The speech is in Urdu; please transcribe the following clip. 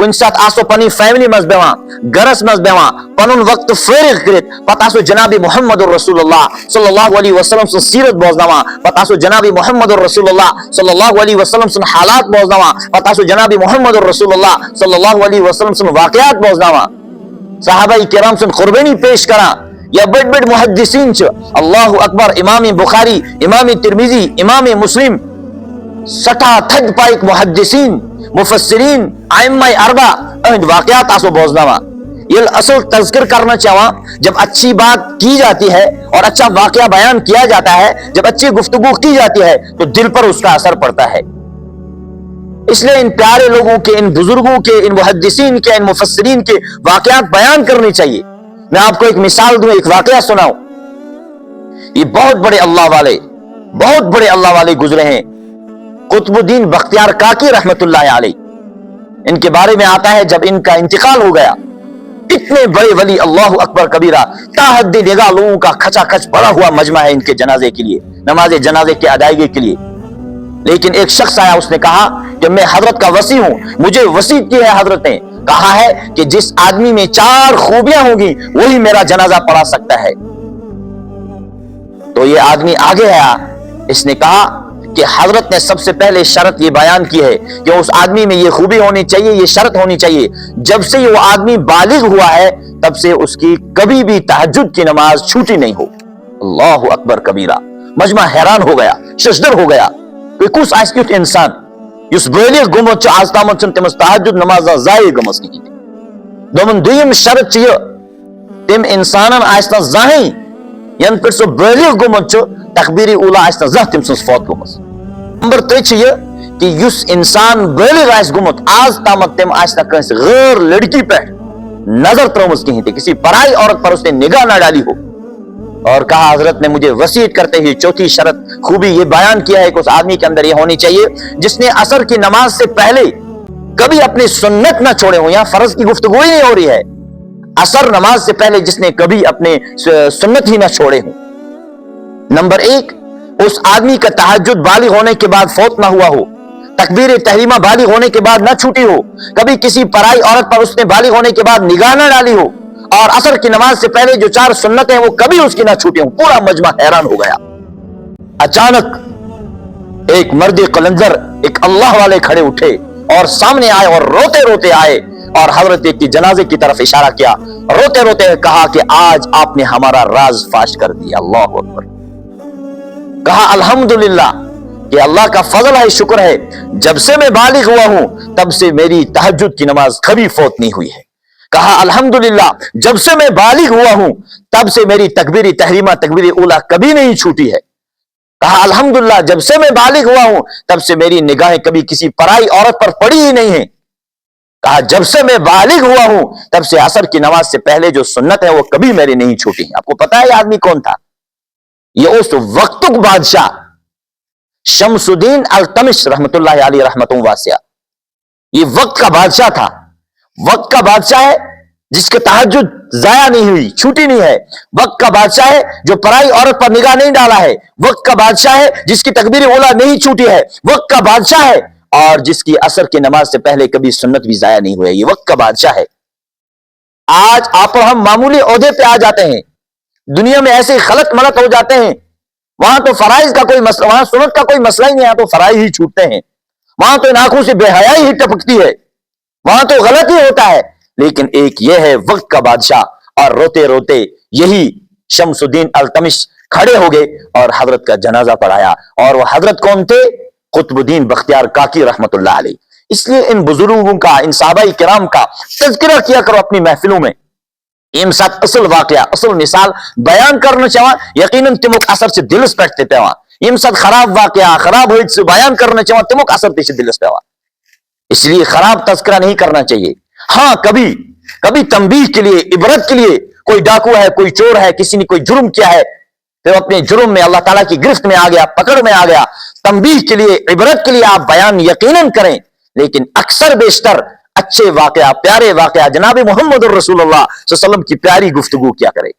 کن سات آسو پنی فیملی مز بیوان گرس مز بیوان پنن وقت فارغ کرت پتہ آسو جناب محمد رسول اللہ صلی اللہ علیہ وسلم سن سیرت بوزنوان پتہ آسو جناب محمد رسول اللہ صلی اللہ علیہ وسلم سن حالات بوزنوان پتہ آسو جناب محمد رسول اللہ صلی اللہ علیہ وسلم سن واقعات بوزنوان صحابہ کرام سن قربانی پیش کران یا بڑ بڑ محدثین چھ اللہ اکبر امام بخاری امام ترمذی امام مسلم سٹا تھد پائک محدثین مفسرین ائمہ اربع اہد واقعات آسو بوزنوا یہ اصل تذکر کرنا چاہواں جب اچھی بات کی جاتی ہے اور اچھا واقعہ بیان کیا جاتا ہے جب اچھی گفتگو کی جاتی ہے تو دل پر اس کا اثر پڑتا ہے اس لیے ان پیارے لوگوں کے ان بزرگوں کے ان محدثین کے ان مفسرین کے واقعات بیان کرنے چاہیے میں آپ کو ایک مثال دوں ایک واقعہ سناؤں یہ بہت بڑے اللہ والے گزرے ہیں قطب الدین بختیار کاکی رحمت اللہ علیہ ان کے بارے میں آتا ہے جب ان کا انتقال ہو گیا اتنے بڑے ولی اللہ اکبر کبیرہ تا حد نگاہ لوگوں کا کھچا کھچ بڑا ہوا مجمع ہے ان کے جنازے کے لیے نماز جنازے کی ادائیگی کے لیے لیکن ایک شخص آیا اس نے کہا کہ میں حضرت کا وصی ہوں مجھے وصیت کی ہے حضرت نے کہا ہے کہ جس آدمی میں 4 خوبیاں ہوں گی وہی میرا جنازہ پڑھا سکتا ہے تو یہ آدمی آگے آیا اس نے کہا کہ حضرت نے سب سے پہلے شرط یہ بیان کی ہے کہ اس آدمی میں یہ خوبی ہونی چاہیے یہ شرط ہونی چاہیے جب سے وہ آدمی بالغ ہوا ہے تب سے اس کی کبھی بھی تہجد کی نماز چھوٹی نہیں ہو اللہ اکبر کبیرہ مجمع حیران ہو گیا ششدر ہو گیا کہ کس آسکیت انسان یس بالغ گومت آز تام تمس تہجد نماز ضائع گمس کہین دومن دویم شرط یہ تم انسانن آسنا زاہیں ین پہ سو بالغ گومت تکبیر اولا آسنا زہ تم سن فوت گومس نمبر 3 یہ کہ یس انسان بالغ آس گومت آز تامت تم آسنا کنس غیر لڑکی پہ نظر ترومس کہیں تھے کسی پرائی عورت پر اس نے نگاہ نہ ڈالی ہو اور کہا حضرت نے مجھے وصیت کرتے ہوئے 4تھی شرط خوبی یہ بیان کیا ہے کہ اس آدمی کے اندر یہ ہونی چاہیے جس نے عصر کی نماز سے پہلے کبھی اپنی سنت نہ چھوڑے ہوں یا فرض کی گفتگو ہی نہیں ہو رہی ہے عصر نماز سے پہلے جس نے کبھی اپنے سنت ہی نہ چھوڑے ہوں نمبر 1 اس آدمی کا تہجد بالغ ہونے کے بعد فوت نہ ہوا ہو تکبیر تحریمہ بالغ ہونے کے بعد نہ چھوٹی ہو کبھی کسی پرائی عورت پر اس نے بالغ ہونے کے بعد نگاہ نہ ڈالی ہو اور عصر کی نماز سے پہلے جو 4 سنتیں ہیں وہ کبھی اس کی نہ چھوٹی ہوں پورا مجمع حیران ہو گیا اچانک ایک مرد قلندر ایک اللہ والے کھڑے اٹھے اور سامنے آئے اور روتے روتے آئے اور حضرت کی جنازے کی طرف اشارہ کیا روتے روتے کہا کہ آج آپ نے ہمارا راز فاش کر دیا اللہ اکبر کہا الحمدللہ کہ اللہ کا فضل ہے شکر ہے جب سے میں بالغ ہوا ہوں تب سے میری تہجد کی نماز کبھی فوت نہیں ہوئی ہے کہا الحمدللہ جب سے میں بالغ ہوا ہوں تب سے میری تکبیر تحریمہ تکبیر اولا کبھی نہیں چھوٹی ہے کہا الحمدللہ جب سے میں بالغ ہوا ہوں تب سے میری نگاہیں کبھی کسی پرائی عورت پر پڑی ہی نہیں ہیں کہا جب سے میں بالغ ہوا ہوں تب سے عصر کی نماز سے پہلے جو سنت ہے وہ کبھی میری نہیں چھوٹی ہیں آپ کو پتا ہے یہ آدمی کون تھا یہ اس وقت بادشاہ شمس الدین التمش رحمت اللہ علیہ رحمتوں واسعہ یہ وقت کا بادشاہ تھا وقت کا بادشاہ ہے جس کے تہجد ضائع نہیں ہوئی چھوٹی نہیں ہے وقت کا بادشاہ ہے جو پرائی عورت پر نگاہ نہیں ڈالا ہے وقت کا بادشاہ ہے جس کی تکبیر اولا نہیں چھوٹی ہے وقت کا بادشاہ ہے اور جس کی عصر کی نماز سے پہلے کبھی سنت بھی ضائع نہیں ہوئے یہ وقت کا بادشاہ ہے آج آپ اور ہم معمولی عہدے پہ آ جاتے ہیں دنیا میں ایسے خلط ملط ہو جاتے ہیں وہاں تو فرائض کا کوئی مسئلہ وہاں سنت کا کوئی مسئلہ ہی نہیں یہاں تو فرائض ہی چھوٹتے ہیں وہاں تو ان آنکھوں سے بے حیائی ہی ٹپکتی ہے وہاں تو غلط ہی ہوتا ہے لیکن ایک یہ ہے وقت کا بادشاہ اور روتے روتے یہی شمس الدین التمش کھڑے ہو گئے اور حضرت کا جنازہ پڑھایا اور وہ حضرت کون تھے قطب الدین بختیار کاکی رحمت اللہ علیہ اس لیے ان بزرگوں کا ان صحابہ کرام کا تذکرہ کیا کرو اپنی محفلوں میں یم سات اصل واقعہ اصل مثال بیان کرنا چاہاں یقیناً تمک اثر سے دلس پٹتے پیواں یم سات خراب واقعہ خراب ہوئی سے بیان کرنا چاہاں تمک اثر تے دلس پیواں اس لیے خراب تذکرہ نہیں کرنا چاہیے ہاں کبھی تنبیہ کے لیے عبرت کے لیے کوئی ڈاکو ہے کوئی چور ہے کسی نے کوئی جرم کیا ہے پھر اپنے جرم میں اللہ تعالیٰ کی گرفت میں آ گیا پکڑ میں آ گیا تنبیہ کے لیے عبرت کے لیے آپ بیان یقیناً کریں لیکن اکثر بیشتر اچھے واقعہ پیارے واقعہ جناب محمد الرسول اللہ صلی اللہ علیہ وسلم کی پیاری گفتگو کیا کرے